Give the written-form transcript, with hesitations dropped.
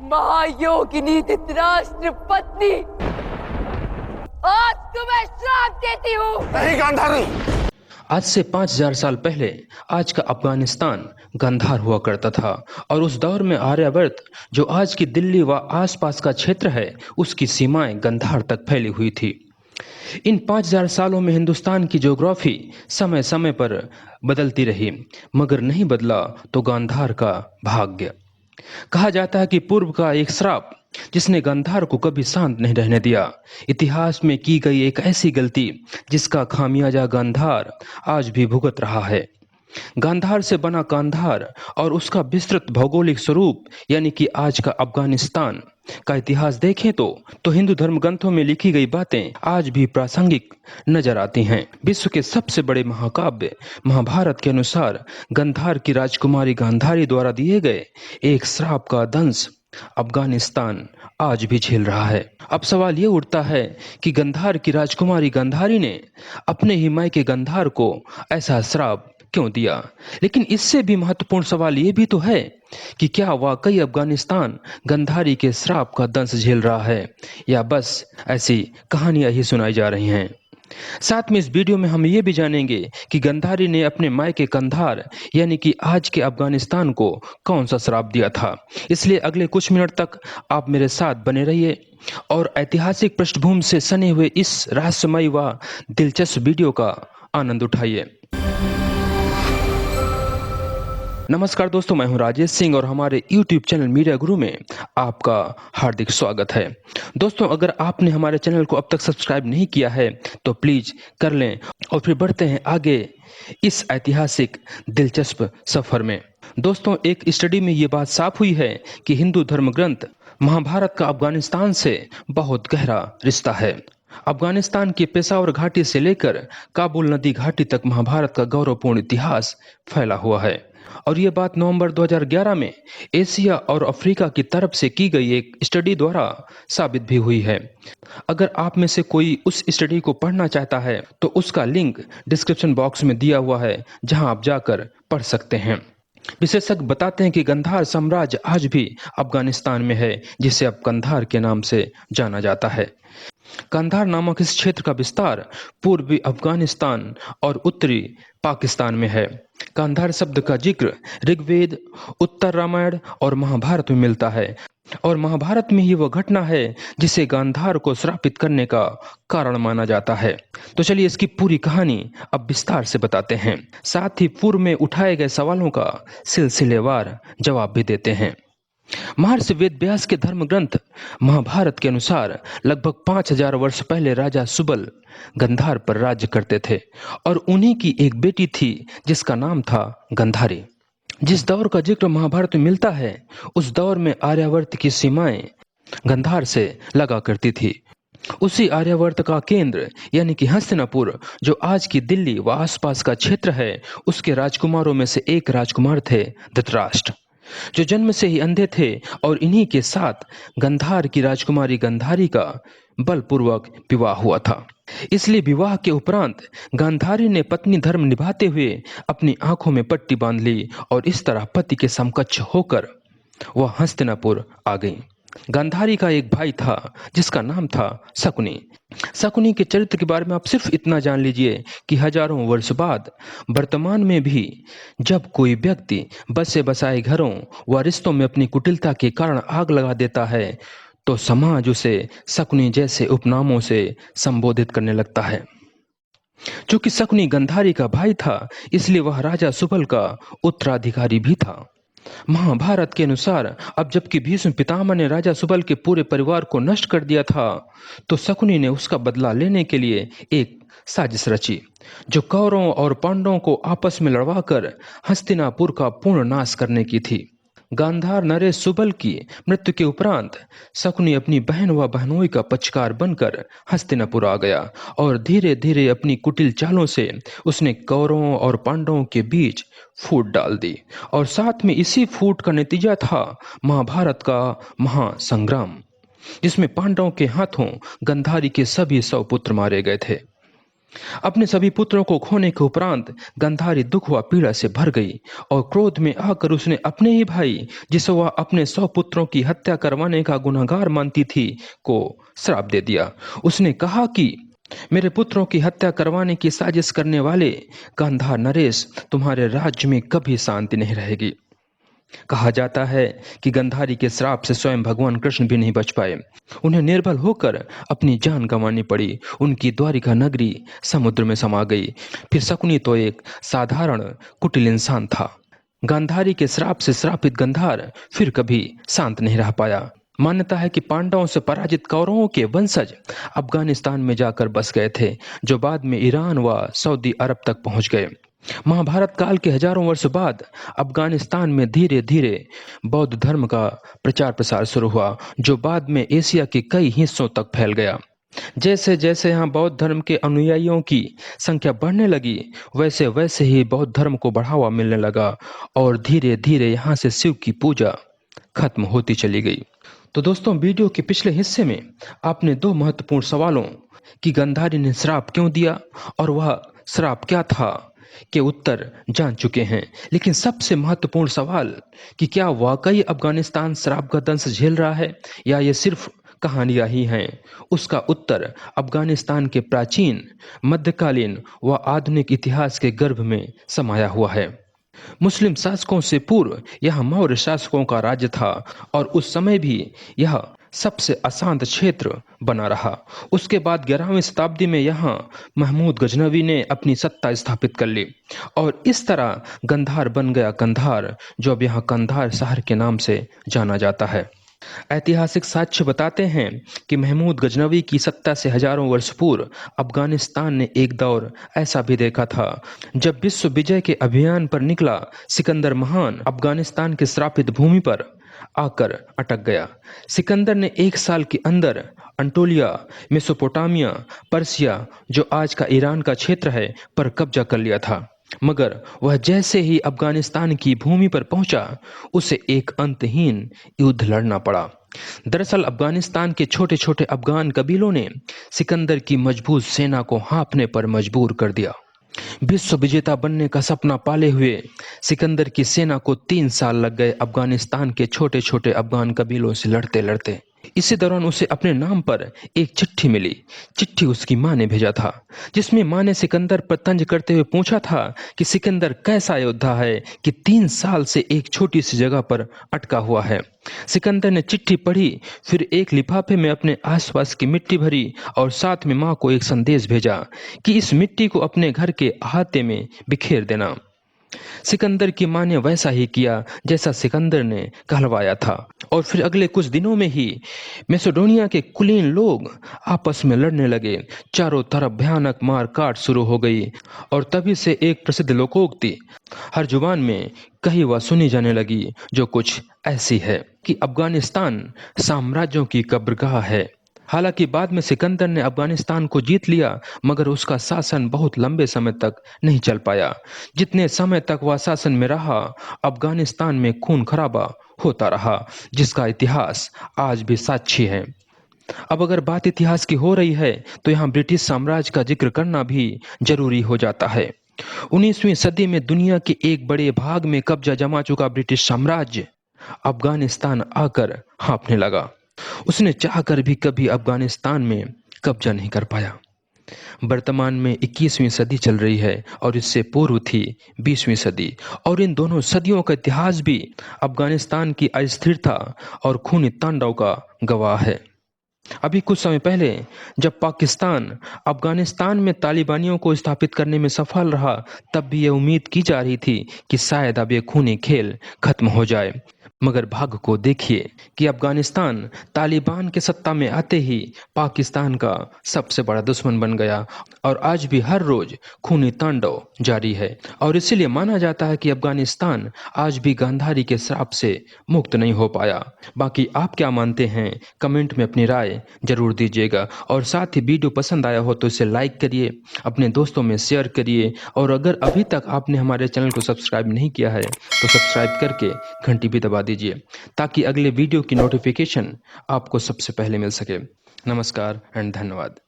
महायोगिनी धृतराष्ट्र पत्नी, आज तुम्हें श्राप देती हूँ। नहीं गांधारी। आज से 5000 साल पहले आज का अफगानिस्तान गांधार हुआ करता था और उस दौर में आर्यावर्त जो आज की दिल्ली व आसपास का क्षेत्र है उसकी सीमाएं गांधार तक फैली हुई थी। इन 5000 सालों में हिंदुस्तान की ज्योग्राफी समय समय पर बदलती रही मगर नहीं बदला तो गांधार का भाग्य। कहा जाता है कि पूर्व का एक श्राप जिसने गांधार को कभी शांत नहीं रहने दिया। इतिहास में की गई एक ऐसी गलती जिसका खामियाजा गांधार आज भी भुगत रहा है। गांधार से बना गांधार और उसका विस्तृत भौगोलिक स्वरूप यानी कि आज का अफगानिस्तान का इतिहास देखें तो हिंदू धर्म ग्रंथों में लिखी गई बातें आज भी प्रासंगिक नजर आती हैं। विश्व के सबसे बड़े महाकाव्य महाभारत के अनुसार गांधार की राजकुमारी गांधारी द्वारा दिए गए एक श्राप का दंश अफगानिस्तान आज भी झेल रहा है। अब सवाल ये उठता है कि गांधार की राजकुमारी गांधारी ने अपने ही मायके गांधार को ऐसा श्राप क्यों दिया। लेकिन इससे भी महत्वपूर्ण सवाल ये भी तो है कि क्या वाकई अफगानिस्तान गांधारी के श्राप का दंश झेल रहा है या बस ऐसी कहानियां ही सुनाई जा रही हैं। साथ में इस वीडियो में हम ये भी जानेंगे कि गांधारी ने अपने मायके कंधार यानी कि आज के अफगानिस्तान को कौन सा श्राप दिया था। इसलिए अगले कुछ मिनट तक आप मेरे साथ बने रहिए और ऐतिहासिक पृष्ठभूमि से सने हुए इस रहस्यमयी व दिलचस्प वीडियो का आनंद उठाइए। नमस्कार दोस्तों, मैं हूं राजेश सिंह और हमारे YouTube चैनल मीडिया गुरु में आपका हार्दिक स्वागत है। दोस्तों, अगर आपने हमारे चैनल को अब तक सब्सक्राइब नहीं किया है तो प्लीज कर लें और फिर बढ़ते हैं आगे इस ऐतिहासिक दिलचस्प सफर में। दोस्तों, एक स्टडी में ये बात साफ हुई है कि हिंदू धर्म ग्रंथ महाभारत का अफगानिस्तान से बहुत गहरा रिश्ता है। अफगानिस्तान की पेशावर घाटी से लेकर काबुल नदी घाटी तक महाभारत का गौरवपूर्ण इतिहास फैला हुआ है और ये बात नवंबर 2011 में एशिया और अफ्रीका की तरफ से की गई एक स्टडी द्वारा साबित भी हुई है। अगर आप में से कोई उस स्टडी को पढ़ना चाहता है तो उसका लिंक डिस्क्रिप्शन बॉक्स में दिया हुआ है, जहां आप जाकर पढ़ सकते हैं। विशेषज्ञ बताते हैं कि गांधार साम्राज्य आज भी अफगानिस्तान में है, जिसे अब कंधार के नाम से जाना जाता है। कंधार नामक इस क्षेत्र का विस्तार पूर्वी अफगानिस्तान और उत्तरी पाकिस्तान में है। कंधार शब्द का जिक्र ऋग्वेद, उत्तर रामायण और महाभारत में मिलता है और महाभारत में ही वह घटना है जिसे गांधार को श्रापित करने का कारण माना जाता है। तो चलिए इसकी पूरी कहानी अब विस्तार से बताते हैं, साथ ही पूर्व में उठाए गए सवालों का सिलसिलेवार जवाब भी देते हैं। महर्षि वेद व्यास के धर्म ग्रंथ महाभारत के अनुसार लगभग 5000 वर्ष पहले राजा सुबल गांधार पर राज्य करते थे और उन्हीं की एक बेटी थी जिसका नाम था गांधारी। जिस दौर का जिक्र महाभारत में मिलता है उस दौर में आर्यावर्त की सीमाएं गांधार से लगा करती थी। उसी आर्यावर्त का केंद्र यानी कि हस्तिनापुर जो आज की दिल्ली व आसपास का क्षेत्र है, उसके राजकुमारों में से एक राजकुमार थे धृतराष्ट्र, जो जन्म से ही अंधे थे और इन्हीं के साथ गांधार की राजकुमारी गांधारी का बलपूर्वक विवाह हुआ था। इसलिए विवाह के उपरांत गांधारी ने पत्नी धर्म निभाते हुए अपनी आंखों में पट्टी बांध ली और इस तरह पति के समकक्ष होकर वह हस्तिनापुर आ गई। गांधारी का एक भाई था जिसका नाम था शकुनी। शकुनी के चरित्र के बारे में आप सिर्फ इतना जान लीजिए कि हजारों वर्ष बाद वर्तमान में भी जब कोई व्यक्ति बसे बसाए घरों व रिश्तों में अपनी कुटिलता के कारण आग लगा देता है तो समाज उसे शकुनी जैसे उपनामों से संबोधित करने लगता है। चूंकि शकुनी गांधारी का भाई था इसलिए वह राजा सुबल का उत्तराधिकारी भी था। महाभारत के अनुसार अब जबकि भीष्म पितामह ने राजा सुबल के पूरे परिवार को नष्ट कर दिया था तो शकुनी ने उसका बदला लेने के लिए एक साजिश रची जो कौरवों और पांडवों को आपस में लड़वाकर हस्तिनापुर का पूर्ण नाश करने की थी। गांधार नरेश सुबल की मृत्यु के उपरांत शकुनी अपनी बहन व बहनोई का पक्षकार बनकर हस्तिनापुर आ गया और धीरे धीरे अपनी कुटिल चालों से उसने कौरवों और पांडवों के बीच फूट डाल दी और साथ में इसी फूट का नतीजा था महाभारत का महासंग्राम, जिसमें पांडवों के हाथों गांधारी के सभी 100 पुत्र मारे गए थे। अपने सभी पुत्रों को खोने के उपरांत गंधारी दुख व पीड़ा से भर गई और क्रोध में आकर उसने अपने ही भाई, जिसे वह अपने 100 पुत्रों की हत्या करवाने का गुनहगार मानती थी, को श्राप दे दिया। उसने कहा कि मेरे पुत्रों की हत्या करवाने की साजिश करने वाले गांधार नरेश, तुम्हारे राज्य में कभी शांति नहीं रहेगी। कहा जाता है कि गंधारी के श्राप से स्वयं भगवान कृष्ण भी नहीं बच पाए। उन्हें निर्बल होकर अपनी जान गंवानी पड़ी। उनकी द्वारिका नगरी समुद्र में समा गई। फिर शकुनी तो एक साधारण कुटिल इंसान था। गांधारी के श्राप से श्रापित गंधार फिर कभी शांत नहीं रह पाया। मान्यता है कि पांडवों से पराजित कौरवों के वंशज अफगानिस्तान में जाकर बस गए थे, जो बाद में ईरान व सऊदी अरब तक पहुंच गए। महाभारत काल के हजारों वर्ष बाद अफगानिस्तान में धीरे धीरे बौद्ध धर्म का प्रचार प्रसार शुरू हुआ, जो बाद में एशिया के कई हिस्सों तक फैल गया। जैसे जैसे यहाँ बौद्ध धर्म के अनुयायियों की संख्या बढ़ने लगी, वैसे वैसे ही बौद्ध धर्म को बढ़ावा मिलने लगा और धीरे धीरे यहाँ से शिव की पूजा खत्म होती चली गई। तो दोस्तों, वीडियो के पिछले हिस्से में आपने 2 महत्वपूर्ण सवालों कि गंधारी ने श्राप क्यों दिया और वह श्राप क्या था के उत्तर जान चुके हैं। लेकिन सबसे महत्वपूर्ण सवाल कि क्या वाकई अफगानिस्तान श्राप का दंश झेल रहा है या ये सिर्फ कहानियां ही हैं, उसका उत्तर अफगानिस्तान के प्राचीन, मध्यकालीन व आधुनिक इतिहास के गर्भ में समाया हुआ है। मुस्लिम शासकों से पूर्व यह मौर्य शासकों का राज्य था और उस समय भी यह सबसे अशांत क्षेत्र बना रहा। उसके बाद 11वीं शताब्दी में यहाँ महमूद गजनवी ने अपनी सत्ता स्थापित कर ली और इस तरह गंधार बन गया कंधार, जो अब यहाँ कंधार शहर के नाम से जाना जाता है। ऐतिहासिक साक्ष्य बताते हैं कि महमूद गजनवी की सत्ता से हजारों वर्ष पूर्व अफगानिस्तान ने एक दौर ऐसा भी देखा था जब विश्व विजय के अभियान पर निकला सिकंदर महान अफगानिस्तान के श्रापित भूमि पर आकर अटक गया। सिकंदर ने 1 साल के अंदर अंटोलिया, मेसोपोटामिया, पर्सिया, जो आज का ईरान का क्षेत्र है, पर कब्जा कर लिया था। मगर वह जैसे ही अफगानिस्तान की भूमि पर पहुंचा, उसे एक अंतहीन युद्ध लड़ना पड़ा। दरअसल अफगानिस्तान के छोटे छोटे अफगान कबीलों ने सिकंदर की मजबूत सेना को हाँफने पर मजबूर कर दिया। विश्व विजेता बनने का सपना पाले हुए सिकंदर की सेना को 3 साल लग गए अफगानिस्तान के छोटे छोटे अफगान कबीलों से लड़ते लड़ते। इसी दौरान उसे अपने नाम पर एक चिट्ठी मिली। चिट्ठी उसकी माँ ने भेजा था, जिसमें माँ ने सिकंदर पर तंज करते हुए पूछा था कि सिकंदर कैसा योद्धा है कि 3 साल से एक छोटी सी जगह पर अटका हुआ है। सिकंदर ने चिट्ठी पढ़ी, फिर एक लिफाफे में अपने आसपास की मिट्टी भरी और साथ में माँ को एक संदेश भेजा कि इस मिट्टी को अपने घर के अहाते में बिखेर देना। सिकंदर की मां ने वैसा ही किया जैसा सिकंदर ने कहलवाया था और फिर अगले कुछ दिनों में ही मैसेडोनिया के कुलीन लोग आपस में लड़ने लगे। चारों तरफ भयानक मार काट शुरू हो गई और तभी से एक प्रसिद्ध लोकोक्ति हर जुबान में कही व सुनी जाने लगी, जो कुछ ऐसी है कि अफगानिस्तान साम्राज्यों की कब्रगाह है। हालांकि बाद में सिकंदर ने अफगानिस्तान को जीत लिया, मगर उसका शासन बहुत लंबे समय तक नहीं चल पाया। जितने समय तक वह शासन में रहा, अफगानिस्तान में खून खराबा होता रहा, जिसका इतिहास आज भी साक्षी है। अब अगर बात इतिहास की हो रही है तो यहाँ ब्रिटिश साम्राज्य का जिक्र करना भी जरूरी हो जाता है। 19वीं सदी में दुनिया के एक बड़े भाग में कब्जा जमा चुका ब्रिटिश साम्राज्य अफगानिस्तान आकर हाँफने लगा। उसने चाहकर भी कभी अफगानिस्तान में कब्जा नहीं कर पाया। वर्तमान में 21वीं सदी चल रही है और इससे पूर्व थी 20वीं सदी, और इन दोनों सदियों का इतिहास भी अफगानिस्तान की अस्थिरता और खूनी तांडव का गवाह है। अभी कुछ समय पहले जब पाकिस्तान अफगानिस्तान में तालिबानियों को स्थापित करने में सफल रहा, तब भी यह उम्मीद की जा रही थी कि शायद अब ये खूनी खेल खत्म हो जाए। मगर भाग्य को देखिए कि अफगानिस्तान तालिबान के सत्ता में आते ही पाकिस्तान का सबसे बड़ा दुश्मन बन गया और आज भी हर रोज खूनी तांडव जारी है। और इसीलिए माना जाता है कि अफगानिस्तान आज भी गांधारी के श्राप से मुक्त नहीं हो पाया। बाकी आप क्या मानते हैं, कमेंट में अपनी राय जरूर दीजिएगा और साथ ही वीडियो पसंद आया हो तो इसे लाइक करिए, अपने दोस्तों में शेयर करिए और अगर अभी तक आपने हमारे चैनल को सब्सक्राइब नहीं किया है तो सब्सक्राइब करके घंटी भी दबा दीजिए ताकि अगले वीडियो की नोटिफिकेशन आपको सबसे पहले मिल सके। नमस्कार एंड धन्यवाद।